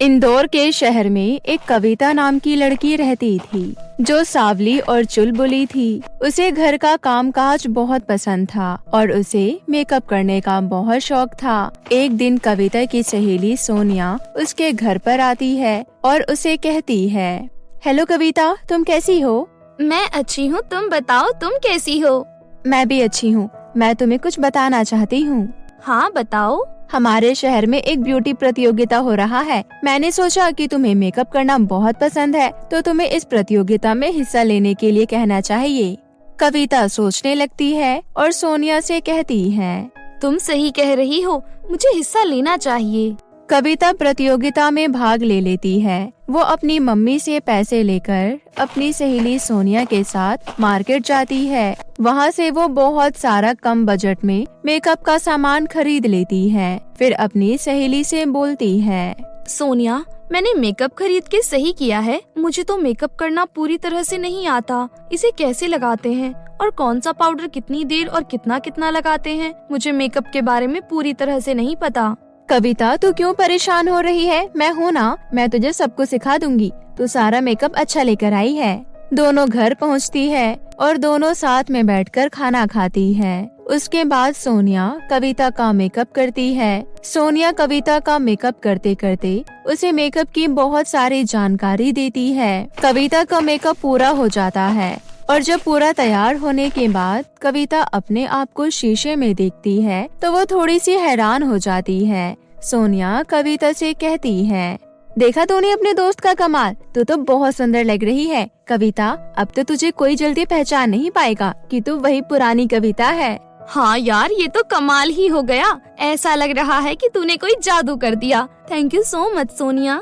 इंदौर के शहर में एक कविता नाम की लड़की रहती थी जो सावली और चुलबुली थी। उसे घर का कामकाज बहुत पसंद था और उसे मेकअप करने का बहुत शौक था। एक दिन कविता की सहेली सोनिया उसके घर पर आती है और उसे कहती है, हेलो कविता, तुम कैसी हो? मैं अच्छी हूँ, तुम बताओ तुम कैसी हो? मैं भी अच्छी हूँ। मैं तुम्हें कुछ बताना चाहती हूँ। हाँ बताओ। हमारे शहर में एक ब्यूटी प्रतियोगिता हो रहा है। मैंने सोचा कि तुम्हें मेकअप करना बहुत पसंद है, तो तुम्हें इस प्रतियोगिता में हिस्सा लेने के लिए कहना चाहिए। कविता सोचने लगती है और सोनिया से कहती है, तुम सही कह रही हो, मुझे हिस्सा लेना चाहिए। कविता प्रतियोगिता में भाग ले लेती है। वो अपनी मम्मी से पैसे लेकर अपनी सहेली सोनिया के साथ मार्केट जाती है। वहाँ से वो बहुत सारा कम बजट में मेकअप का सामान खरीद लेती है। फिर अपनी सहेली से बोलती है, सोनिया, मैंने मेकअप खरीद के सही किया है। मुझे तो मेकअप करना पूरी तरह से नहीं आता। इसे कैसे लगाते हैं और कौन सा पाउडर कितनी देर और कितना कितना लगाते हैं, मुझे मेकअप के बारे में पूरी तरह से नहीं पता। कविता, तू क्यों परेशान हो रही है? मैं हूँ ना, मैं तुझे सब कुछ सिखा दूंगी। तू सारा मेकअप अच्छा लेकर आई है। दोनों घर पहुँचती है और दोनों साथ में बैठकर खाना खाती है। उसके बाद सोनिया कविता का मेकअप करती है। सोनिया कविता का मेकअप करते करते उसे मेकअप की बहुत सारी जानकारी देती है। कविता का मेकअप पूरा हो जाता है और जब पूरा तैयार होने के बाद कविता अपने आप को शीशे में देखती है तो वो थोड़ी सी हैरान हो जाती है। सोनिया कविता से कहती है, देखा तूने अपने दोस्त का कमाल, तू तो बहुत सुंदर लग रही है। कविता, अब तो तुझे कोई जल्दी पहचान नहीं पाएगा कि तू वही पुरानी कविता है। हाँ यार, ये तो कमाल ही हो गया। ऐसा लग रहा है कि तूने कोई जादू कर दिया। Thank you so much Sonia.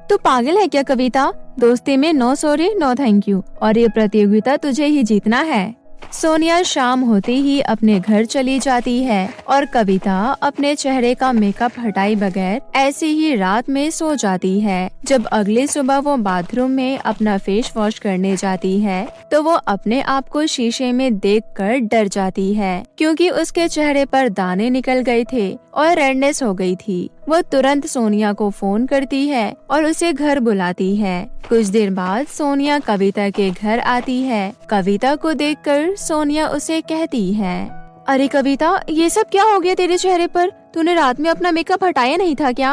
तू पागल है क्या कविता? दोस्ती में no sorry no thank you, और ये प्रतियोगिता तुझे ही जीतना है। सोनिया शाम होते ही अपने घर चली जाती है और कविता अपने चेहरे का मेकअप हटाए बगैर ऐसे ही रात में सो जाती है। जब अगली सुबह वो बाथरूम में अपना फेस वॉश करने जाती है तो वो अपने आप को शीशे में देखकर डर जाती है, क्योंकि उसके चेहरे पर दाने निकल गए थे और रेडनेस हो गई थी। वो तुरंत सोनिया को फोन करती है और उसे घर बुलाती है। कुछ देर बाद सोनिया कविता के घर आती है। कविता को देखकर सोनिया उसे कहती है, अरे कविता, ये सब क्या हो गया तेरे चेहरे पर? तूने रात में अपना मेकअप हटाया नहीं था क्या?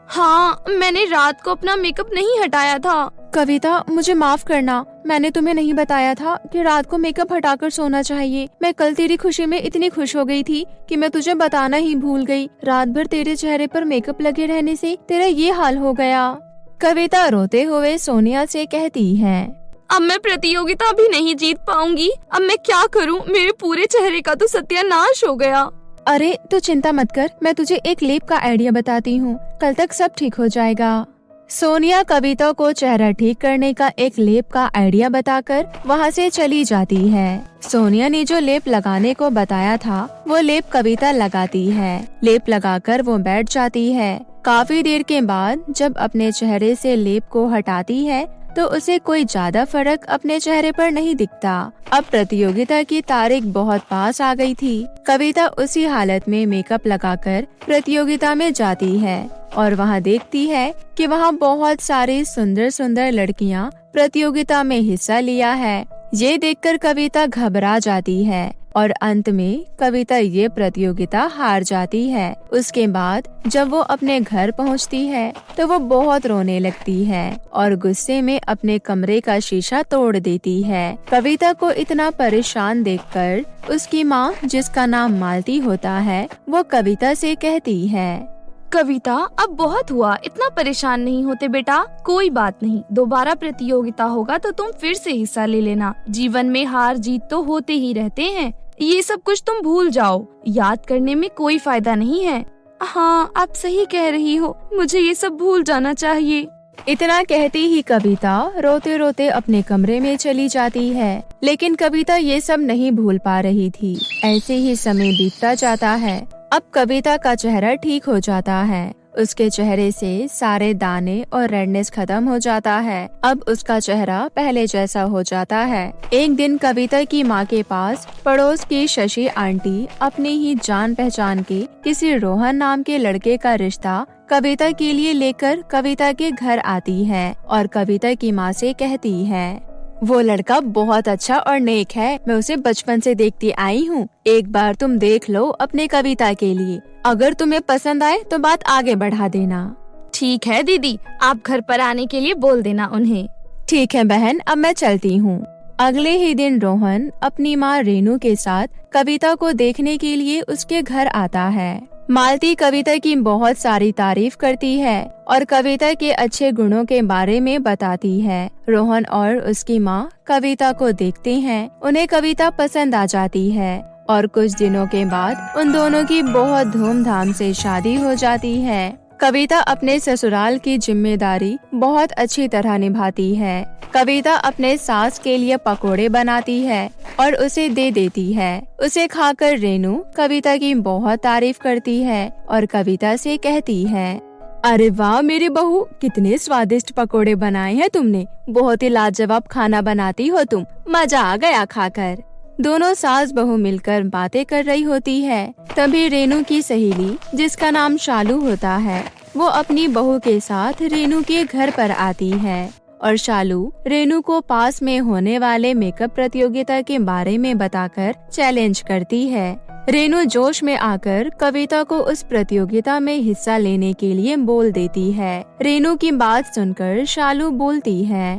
हाँ, मैंने रात को अपना मेकअप नहीं हटाया था। कविता, मुझे माफ करना, मैंने तुम्हें नहीं बताया था कि रात को मेकअप हटाकर सोना चाहिए। मैं कल तेरी खुशी में इतनी खुश हो गई थी कि मैं तुझे बताना ही भूल गई। रात भर तेरे चेहरे पर मेकअप लगे रहने से तेरा ये हाल हो गया। कविता रोते हुए सोनिया से कहती है, अब मैं प्रतियोगिता भी नहीं जीत पाऊंगी। अब मैं क्या करूं? मेरे पूरे चेहरे का तो सत्यानाश हो गया। अरे तू चिंता मत कर, मैं तुझे एक लेप का आइडिया बताती हूँ, कल तक सब ठीक हो जाएगा। सोनिया कविता को चेहरा ठीक करने का एक लेप का आइडिया बताकर वहाँ से चली जाती है। सोनिया ने जो लेप लगाने को बताया था वो लेप कविता लगाती है। लेप लगाकर वो बैठ जाती है। काफी देर के बाद जब अपने चेहरे से लेप को हटाती है तो उसे कोई ज्यादा फर्क अपने चेहरे पर नहीं दिखता। अब प्रतियोगिता की तारीख बहुत पास आ गई थी। कविता उसी हालत में मेकअप लगाकर प्रतियोगिता में जाती है और वहाँ देखती है कि वहाँ बहुत सारी सुंदर सुंदर लड़कियाँ प्रतियोगिता में हिस्सा लिया है। ये देखकर कविता घबरा जाती है और अंत में कविता ये प्रतियोगिता हार जाती है। उसके बाद जब वो अपने घर पहुंचती है तो वो बहुत रोने लगती है और गुस्से में अपने कमरे का शीशा तोड़ देती है। कविता को इतना परेशान देखकर उसकी माँ, जिसका नाम मालती होता है, वो कविता से कहती है, कविता, अब बहुत हुआ, इतना परेशान नहीं होते बेटा। कोई बात नहीं, दोबारा प्रतियोगिता होगा तो तुम फिर से हिस्सा ले लेना। जीवन में हार जीत तो होते ही रहते हैं, ये सब कुछ तुम भूल जाओ। याद करने में कोई फायदा नहीं है। हाँ, आप सही कह रही हो, मुझे ये सब भूल जाना चाहिए। इतना कहती ही कविता रोते रोते अपने कमरे में चली जाती है। लेकिन कविता ये सब नहीं भूल पा रही थी। ऐसे ही समय बीतता जाता है। अब कविता का चेहरा ठीक हो जाता है। उसके चेहरे से सारे दाने और रेडनेस खत्म हो जाता है। अब उसका चेहरा पहले जैसा हो जाता है। एक दिन कविता की माँ के पास पड़ोस की शशि आंटी अपनी ही जान पहचान के किसी रोहन नाम के लड़के का रिश्ता कविता के लिए लेकर कविता के घर आती है और कविता की माँ से कहती है, वो लड़का बहुत अच्छा और नेक है, मैं उसे बचपन से देखती आई हूँ। एक बार तुम देख लो अपने कविता के लिए, अगर तुम्हें पसंद आए तो बात आगे बढ़ा देना। ठीक है दीदी, आप घर पर आने के लिए बोल देना उन्हें। ठीक है बहन, अब मैं चलती हूँ। अगले ही दिन रोहन अपनी माँ रेनू के साथ कविता को देखने के लिए उसके घर आता है। मालती कविता की बहुत सारी तारीफ करती है और कविता के अच्छे गुणों के बारे में बताती है। रोहन और उसकी माँ कविता को देखते हैं, उन्हें कविता पसंद आ जाती है और कुछ दिनों के बाद उन दोनों की बहुत धूमधाम से शादी हो जाती है। कविता अपने ससुराल की जिम्मेदारी बहुत अच्छी तरह निभाती है। कविता अपने सास के लिए पकोड़े बनाती है और उसे दे देती है। उसे खाकर रेनू कविता की बहुत तारीफ करती है और कविता से कहती है, अरे वाह मेरी बहू, कितने स्वादिष्ट पकोड़े बनाए हैं तुमने, बहुत ही लाजवाब खाना बनाती हो तुम, मजा आ गया खाकर। दोनों सास बहू मिलकर बातें कर रही होती है। तभी रेनू की सहेली, जिसका नाम शालू होता है, वो अपनी बहू के साथ रेनू के घर पर आती है और शालू रेनू को पास में होने वाले मेकअप प्रतियोगिता के बारे में बताकर चैलेंज करती है। रेनू जोश में आकर कविता को उस प्रतियोगिता में हिस्सा लेने के लिए बोल देती है। रेनू की बात सुनकर शालू बोलती है,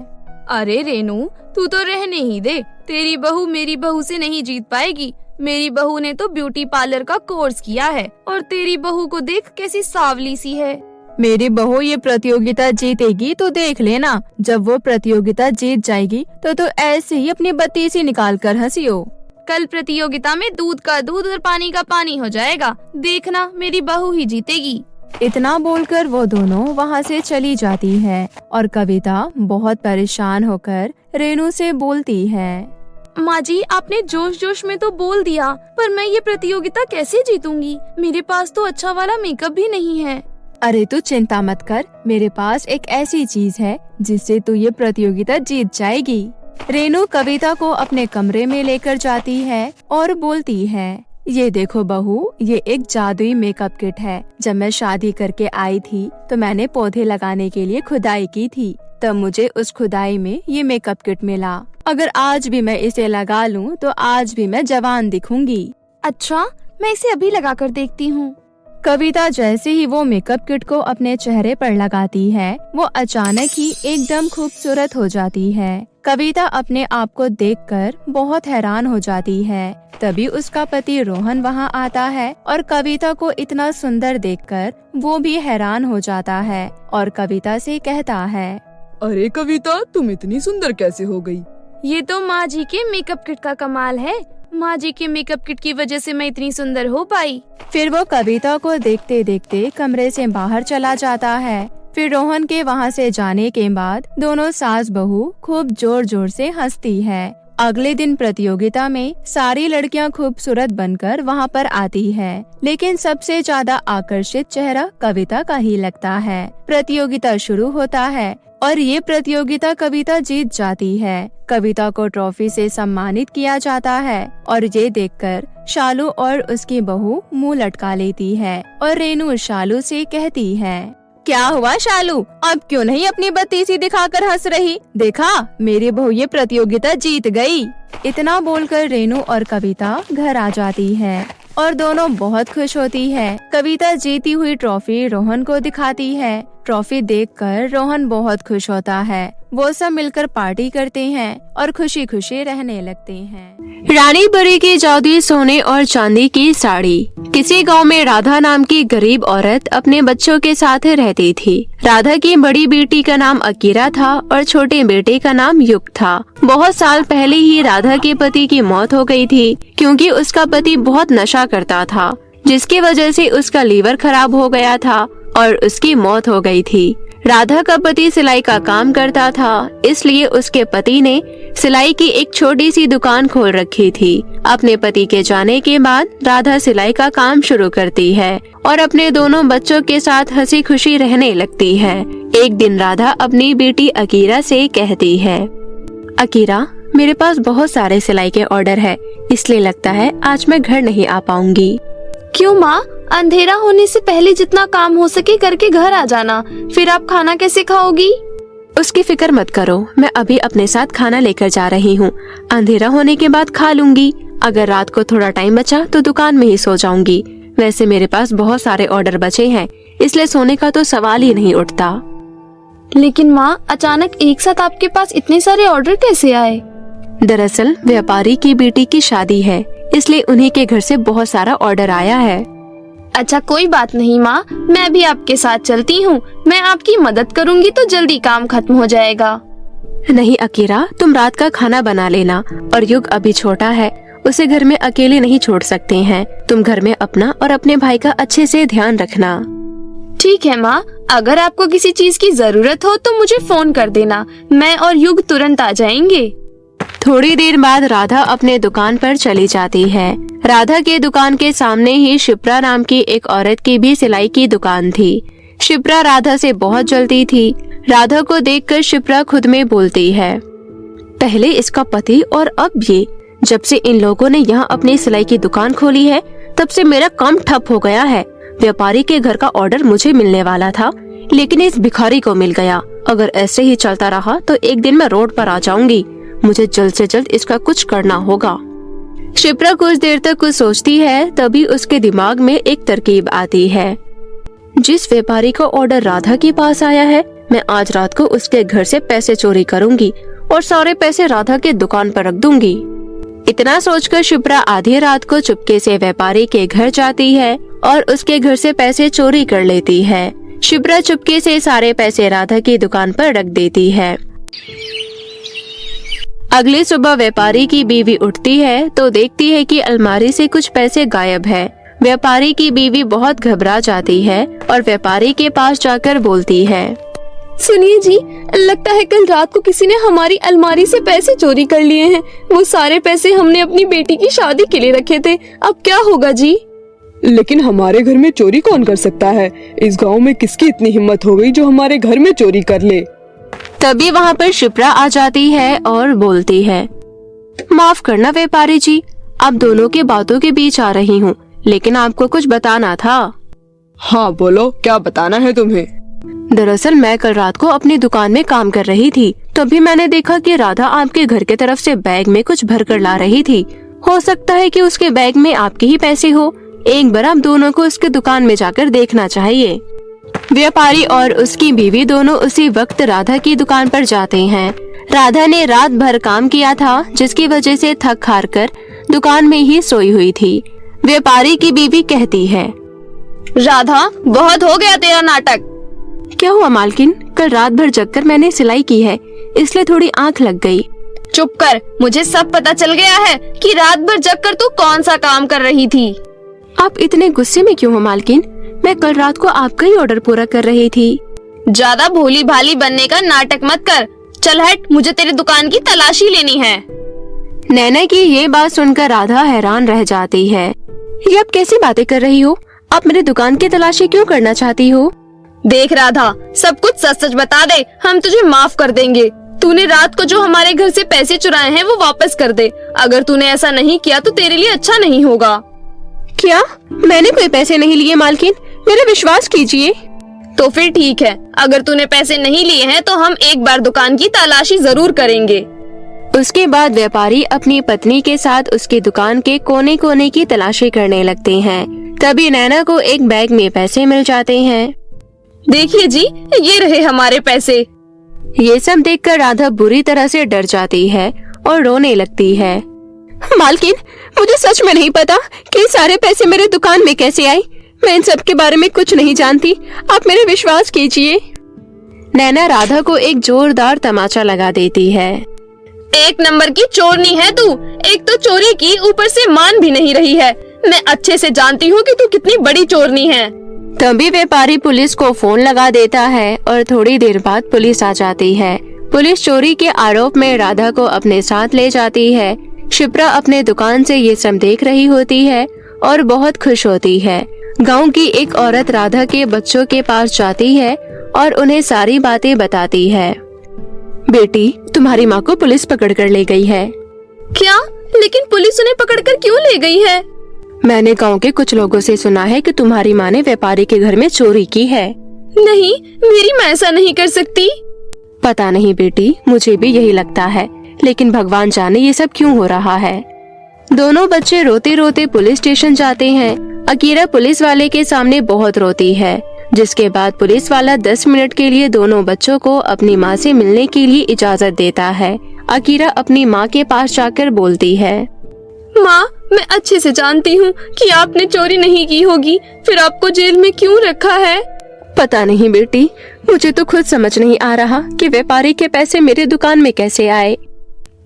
अरे रेनू, तू तो रहने ही दे, तेरी बहू मेरी बहू से नहीं जीत पाएगी। मेरी बहू ने तो ब्यूटी पार्लर का कोर्स किया है और तेरी बहू को देख कैसी सावली सी है। मेरी बहू ये प्रतियोगिता जीतेगी तो देख लेना, जब वो प्रतियोगिता जीत जाएगी तो ऐसे ही अपनी बत्तीसी निकाल कर हंसियो। कल प्रतियोगिता में दूध का दूध और पानी का पानी हो जाएगा, देखना मेरी बहू ही जीतेगी। इतना बोलकर वो दोनों वहाँ से चली जाती है और कविता बहुत परेशान होकर रेनू से बोलती है, माँ जी, आपने जोश जोश में तो बोल दिया, पर मैं ये प्रतियोगिता कैसे जीतूंगी? मेरे पास तो अच्छा वाला मेकअप भी नहीं है। अरे तू चिंता मत कर, मेरे पास एक ऐसी चीज है जिससे तू ये प्रतियोगिता जीत जाएगी। रेनू कविता को अपने कमरे में लेकर जाती है और बोलती है, ये देखो बहू, ये एक जादुई मेकअप किट है। जब मैं शादी करके आई थी तो मैंने पौधे लगाने के लिए खुदाई की थी, तब मुझे उस खुदाई में ये मेकअप किट मिला। अगर आज भी मैं इसे लगा लूं तो आज भी मैं जवान दिखूंगी। अच्छा, मैं इसे अभी लगा कर देखती हूँ। कविता जैसे ही वो मेकअप किट को अपने चेहरे पर लगाती है, वो अचानक ही एकदम खूबसूरत हो जाती है। कविता अपने आप को देखकर बहुत हैरान हो जाती है। तभी उसका पति रोहन वहाँ आता है और कविता को इतना सुंदर देखकर वो भी हैरान हो जाता है और कविता से कहता है, अरे कविता, तुम इतनी सुंदर कैसे हो गई? ये तो माँ जी के मेकअप किट का कमाल है। माँ जी के मेकअप किट की वजह से मैं इतनी सुंदर हो पाई। फिर वो कविता को देखते देखते कमरे से बाहर चला जाता है। फिर रोहन के वहाँ से जाने के बाद दोनों सास बहू खूब जोर जोर से हंसती है। अगले दिन प्रतियोगिता में सारी लड़कियां खूबसूरत बनकर वहाँ पर आती है, लेकिन सबसे ज्यादा आकर्षित चेहरा कविता का ही लगता है। प्रतियोगिता शुरू होता है और ये प्रतियोगिता कविता जीत जाती है। कविता को ट्रॉफी से सम्मानित किया जाता है और ये देखकर शालू और उसकी बहू मुंह लटका लेती है और रेनू शालू से कहती है, क्या हुआ शालू, अब क्यों नहीं अपनी बत्तीसी दिखाकर हंस रही? देखा, मेरी बहू ये प्रतियोगिता जीत गई। इतना बोलकर रेनू और कविता घर आ जाती है और दोनों बहुत खुश होती है। कविता जीती हुई ट्रॉफी रोहन को दिखाती है। ट्रॉफी देखकर रोहन बहुत खुश होता है। वो सब मिलकर पार्टी करते हैं और खुशी खुशी रहने लगते हैं। रानी परी की जादुई सोने और चांदी की साड़ी। किसी गांव में राधा नाम की गरीब औरत अपने बच्चों के साथ रहती थी। राधा की बड़ी बेटी का नाम अकीरा था और छोटे बेटे का नाम युग था। बहुत साल पहले ही राधा के पति की मौत हो गई थी, क्योंकि उसका पति बहुत नशा करता था, जिसकी वजह से उसका लीवर खराब हो गया था और उसकी मौत हो गई थी। राधा का पति सिलाई का काम करता था, इसलिए उसके पति ने सिलाई की एक छोटी सी दुकान खोल रखी थी। अपने पति के जाने के बाद राधा सिलाई का काम शुरू करती है और अपने दोनों बच्चों के साथ हंसी खुशी रहने लगती है। एक दिन राधा अपनी बेटी अकीरा से कहती है, अकीरा, मेरे पास बहुत सारे सिलाई के ऑर्डर है, इसलिए लगता है आज मैं घर नहीं आ पाऊंगी। क्यों माँ? अंधेरा होने से पहले जितना काम हो सके करके घर आ जाना, फिर आप खाना कैसे खाओगी? उसकी फिक्र मत करो, मैं अभी अपने साथ खाना लेकर जा रही हूँ। अंधेरा होने के बाद खा लूंगी। अगर रात को थोड़ा टाइम बचा तो दुकान में ही सो जाऊंगी। वैसे मेरे पास बहुत सारे ऑर्डर बचे हैं, इसलिए सोने का तो सवाल ही नहीं उठता। लेकिन माँ, अचानक एक साथ आपके पास इतने सारे ऑर्डर कैसे आए? दरअसल व्यापारी की बेटी की शादी है, इसलिए उन्हीं के घर से बहुत सारा ऑर्डर आया है। अच्छा, कोई बात नहीं माँ, मैं भी आपके साथ चलती हूँ। मैं आपकी मदद करूँगी तो जल्दी काम खत्म हो जाएगा। नहीं अकीरा, तुम रात का खाना बना लेना। और युग अभी छोटा है, उसे घर में अकेले नहीं छोड़ सकते हैं। तुम घर में अपना और अपने भाई का अच्छे से ध्यान रखना। ठीक है माँ, अगर आपको किसी चीज की जरूरत हो तो मुझे फोन कर देना, मैं और युग तुरंत आ जाएंगे। थोड़ी देर बाद राधा अपने दुकान पर चली जाती है। राधा के दुकान के सामने ही शिप्रा नाम की एक औरत की भी सिलाई की दुकान थी। शिप्रा राधा से बहुत जलती थी। राधा को देखकर शिप्रा खुद में बोलती है, पहले इसका पति और अब ये। जब से इन लोगों ने यहाँ अपनी सिलाई की दुकान खोली है, तब से मेरा काम ठप हो गया है। व्यापारी के घर का ऑर्डर मुझे मिलने वाला था, लेकिन इस भिखारी को मिल गया। अगर ऐसे ही चलता रहा तो एक दिन मैं रोड पर आ जाऊंगी। मुझे जल्द से जल्द इसका कुछ करना होगा। शिप्रा कुछ देर तक कुछ सोचती है, तभी उसके दिमाग में एक तरकीब आती है। जिस व्यापारी का ऑर्डर राधा के पास आया है, मैं आज रात को उसके घर से पैसे चोरी करूंगी और सारे पैसे राधा के दुकान पर रख दूंगी। इतना सोचकर शिप्रा आधी रात को चुपके से व्यापारी के घर जाती है और उसके घर से पैसे चोरी कर लेती है। शिप्रा चुपके से सारे पैसे राधा की दुकान पर रख देती है। अगली सुबह व्यापारी की बीवी उठती है तो देखती है कि अलमारी से कुछ पैसे गायब है। व्यापारी की बीवी बहुत घबरा जाती है और व्यापारी के पास जाकर बोलती है, सुनिए जी, लगता है कल रात को किसी ने हमारी अलमारी से पैसे चोरी कर लिए हैं। वो सारे पैसे हमने अपनी बेटी की शादी के लिए रखे थे, अब क्या होगा जी? लेकिन हमारे घर में चोरी कौन कर सकता है? इस गांव में किसकी इतनी हिम्मत हो गई जो हमारे घर में चोरी कर ले? तभी वहाँ पर शिप्रा आ जाती है और बोलती है, माफ करना व्यापारी जी, आप दोनों के बातों के बीच आ रही हूँ, लेकिन आपको कुछ बताना था। हाँ बोलो, क्या बताना है तुम्हें? दरअसल मैं कल रात को अपनी दुकान में काम कर रही थी, तभी मैंने देखा कि राधा आपके घर के तरफ से बैग में कुछ भर कर ला रही थी। हो सकता है कि उसके बैग में आपके ही पैसे हो। एक बार आप दोनों को उसके दुकान में जाकर देखना चाहिए। व्यापारी और उसकी बीवी दोनों उसी वक्त राधा की दुकान पर जाते हैं। राधा ने रात भर काम किया था, जिसकी वजह से थक हार कर दुकान में ही सोई हुई थी। व्यापारी की बीवी कहती है, राधा, बहुत हो गया तेरा नाटक। क्या हुआ मालकिन? कल रात भर जगकर मैंने सिलाई की है, इसलिए थोड़ी आंख लग गई। चुप कर, मुझे सब पता चल गया है कि रात भर जगकर तू कौन सा काम कर रही थी। आप इतने गुस्से में क्यों हो मालकिन? मैं कल रात को आपका ही ऑर्डर पूरा कर रही थी। ज्यादा भोली भाली बनने का नाटक मत कर। चल हट, मुझे तेरी दुकान की तलाशी लेनी है। नैना की ये बात सुनकर राधा हैरान रह जाती है। ये आप कैसी बातें कर रही हो? आप मेरी दुकान की तलाशी क्यों करना चाहती हो? देख राधा, सब कुछ सच सच बता दे, हम तुझे माफ कर देंगे। तूने रात को जो हमारे घर से पैसे चुराए हैं वो वापस कर दे। अगर तूने ऐसा नहीं किया तो तेरे लिए अच्छा नहीं होगा। क्या? मैंने कोई पैसे नहीं लिए मालकिन, मेरा विश्वास कीजिए। तो फिर ठीक है, अगर तूने पैसे नहीं लिए हैं तो हम एक बार दुकान की तलाशी जरूर करेंगे। उसके बाद व्यापारी अपनी पत्नी के साथ उसकी दुकान के कोने कोने की तलाशी करने लगते हैं। तभी नैना को एक बैग में पैसे मिल जाते हैं। देखिए जी, ये रहे हमारे पैसे। ये सब देखकर राधा बुरी तरह से डर जाती है और रोने लगती है। मालकिन, मुझे सच में नहीं पता कि सारे पैसे मेरे दुकान में कैसे आए। मैं इन सब के बारे में कुछ नहीं जानती, आप मेरे विश्वास कीजिए। नैना राधा को एक जोरदार तमाचा लगा देती है। एक नंबर की चोरनी है तू। एक तो चोरी की, ऊपर से मान भी नहीं रही है। मैं अच्छे से जानती हूँ कि तू कितनी बड़ी चोरनी है। तभी व्यापारी पुलिस को फोन लगा देता है और थोड़ी देर बाद पुलिस आ जाती है। पुलिस चोरी के आरोप में राधा को अपने साथ ले जाती है। शिप्रा अपने दुकान से ये सब देख रही होती है और बहुत खुश होती है। गांव की एक औरत राधा के बच्चों के पास जाती है और उन्हें सारी बातें बताती है। बेटी, तुम्हारी माँ को पुलिस पकड़ कर ले गई है। क्या? लेकिन पुलिस उन्हें पकड़कर क्यों ले गई है? मैंने गांव के कुछ लोगों से सुना है कि तुम्हारी माँ ने व्यापारी के घर में चोरी की है। नहीं, मेरी माँ ऐसा नहीं कर सकती। पता नहीं बेटी, मुझे भी यही लगता है, लेकिन भगवान जाने ये सब क्यों हो रहा है। दोनों बच्चे रोते रोते पुलिस स्टेशन जाते हैं। अकीरा पुलिस वाले के सामने बहुत रोती है, जिसके बाद पुलिस वाला 10 मिनट के लिए दोनों बच्चों को अपनी माँ से मिलने के लिए इजाजत देता है। अकीरा अपनी माँ के पास जाकर बोलती है, माँ, मैं अच्छे से जानती हूँ कि आपने चोरी नहीं की होगी, फिर आपको जेल में क्यों रखा है? पता नहीं बेटी, मुझे तो खुद समझ नहीं आ रहा कि व्यापारी के पैसे मेरे दुकान में कैसे आए।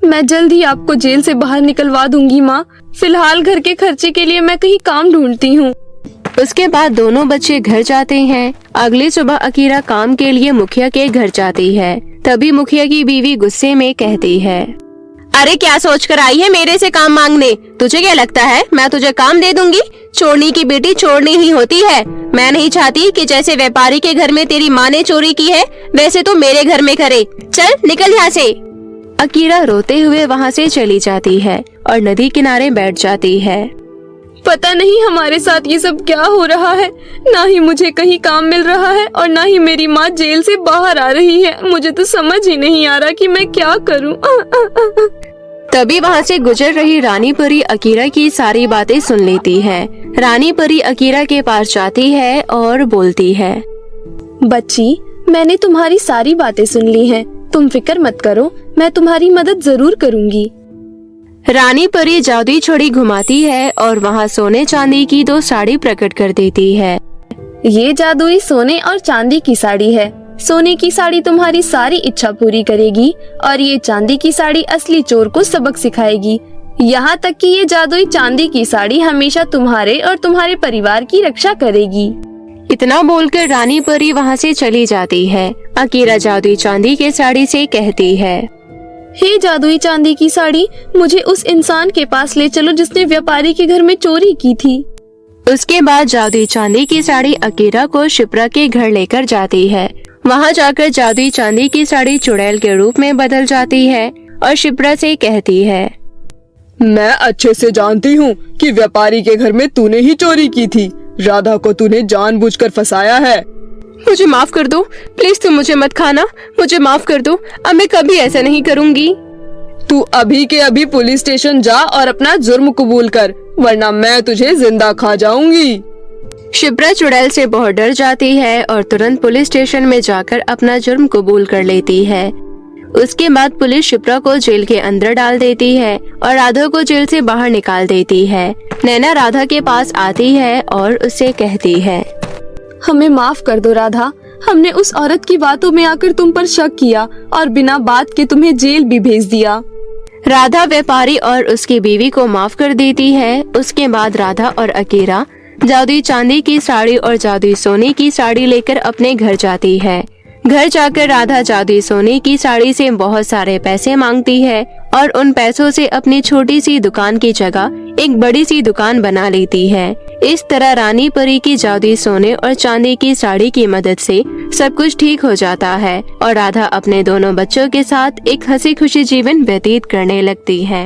मैं जल्द ही आपको जेल से बाहर निकलवा दूंगी माँ। फिलहाल घर के खर्चे के लिए मैं कहीं काम ढूंढती हूँ। उसके बाद दोनों बच्चे घर जाते हैं। अगली सुबह अकीरा काम के लिए मुखिया के घर जाती है। तभी मुखिया की बीवी गुस्से में कहती है, अरे क्या सोच कर आई है मेरे से काम मांगने? तुझे क्या लगता है मैं तुझे काम दे दूंगी? चोरनी की बेटी चोरनी ही होती है। मैं नहीं चाहती कि जैसे व्यापारी के घर में तेरी माँ ने चोरी की है वैसे तो मेरे घर में करे। चल निकल यहाँ से। अकीरा रोते हुए वहाँ से चली जाती है और नदी किनारे बैठ जाती है। पता नहीं हमारे साथ ये सब क्या हो रहा है। ना ही मुझे कहीं काम मिल रहा है और ना ही मेरी माँ जेल से बाहर आ रही है। मुझे तो समझ ही नहीं आ रहा कि मैं क्या करूँ। तभी वहाँ से गुजर रही रानी परी अकीरा की सारी बातें सुन लेती है। रानी परी अकीरा के पास जाती है और बोलती है, बच्ची, मैंने तुम्हारी सारी बातें सुन ली हैं। तुम फिक्र मत करो, मैं तुम्हारी मदद जरूर करूँगी। रानी परी जादुई छड़ी घुमाती है और वहाँ सोने चांदी की 2 साड़ी प्रकट कर देती है। ये जादुई सोने और चांदी की साड़ी है। सोने की साड़ी तुम्हारी सारी इच्छा पूरी करेगी और ये चांदी की साड़ी असली चोर को सबक सिखाएगी। यहाँ तक कि ये जादुई चांदी की साड़ी हमेशा तुम्हारे और तुम्हारे परिवार की रक्षा करेगी। इतना बोलकर रानी परी वहाँ से चली जाती है। अकीरा जादुई चांदी के साड़ी से कहती है, हे जादुई चांदी की साड़ी, मुझे उस इंसान के पास ले चलो जिसने व्यापारी के घर में चोरी की थी। उसके बाद जादुई चांदी की साड़ी अकीरा को शिप्रा के घर लेकर जाती है। वहाँ जाकर जादुई चांदी की साड़ी चुड़ैल के रूप में बदल जाती है और शिप्रा से कहती है, मैं अच्छे से जानती हूँ कि व्यापारी के घर में तूने ही चोरी की थी। राधा को तूने जानबूझकर फंसाया है। मुझे माफ कर दो, प्लीज तुम मुझे मत खाना, मुझे माफ कर दो। अब मैं कभी ऐसा नहीं करूँगी। तू अभी के अभी पुलिस स्टेशन जा और अपना जुर्म कबूल कर, वरना मैं तुझे जिंदा खा जाऊंगी। शिप्रा चुड़ैल से बहुत डर जाती है और तुरंत पुलिस स्टेशन में जाकर अपना जुर्म कबूल कर लेती है। उसके बाद पुलिस शिप्रा को जेल के अंदर डाल देती है और राधा को जेल से बाहर निकाल देती है। नैना राधा के पास आती है और उससे कहती है, हमें माफ कर दो राधा, हमने उस औरत की बातों में आकर तुम पर शक किया और बिना बात के तुम्हें जेल भी भेज दिया। राधा व्यापारी और उसकी बीवी को माफ कर देती है। उसके बाद राधा और अकीरा जादुई चांदी की साड़ी और जादुई सोने की साड़ी लेकर अपने घर जाती है। घर जाकर राधा जादुई सोने की साड़ी से बहुत सारे पैसे मांगती है और उन पैसों से अपनी छोटी सी दुकान की जगह एक बड़ी सी दुकान बना लेती है। इस तरह रानी परी की जादुई सोने और चांदी की साड़ी की मदद से सब कुछ ठीक हो जाता है और राधा अपने दोनों बच्चों के साथ एक हंसी खुशी जीवन व्यतीत करने लगती है।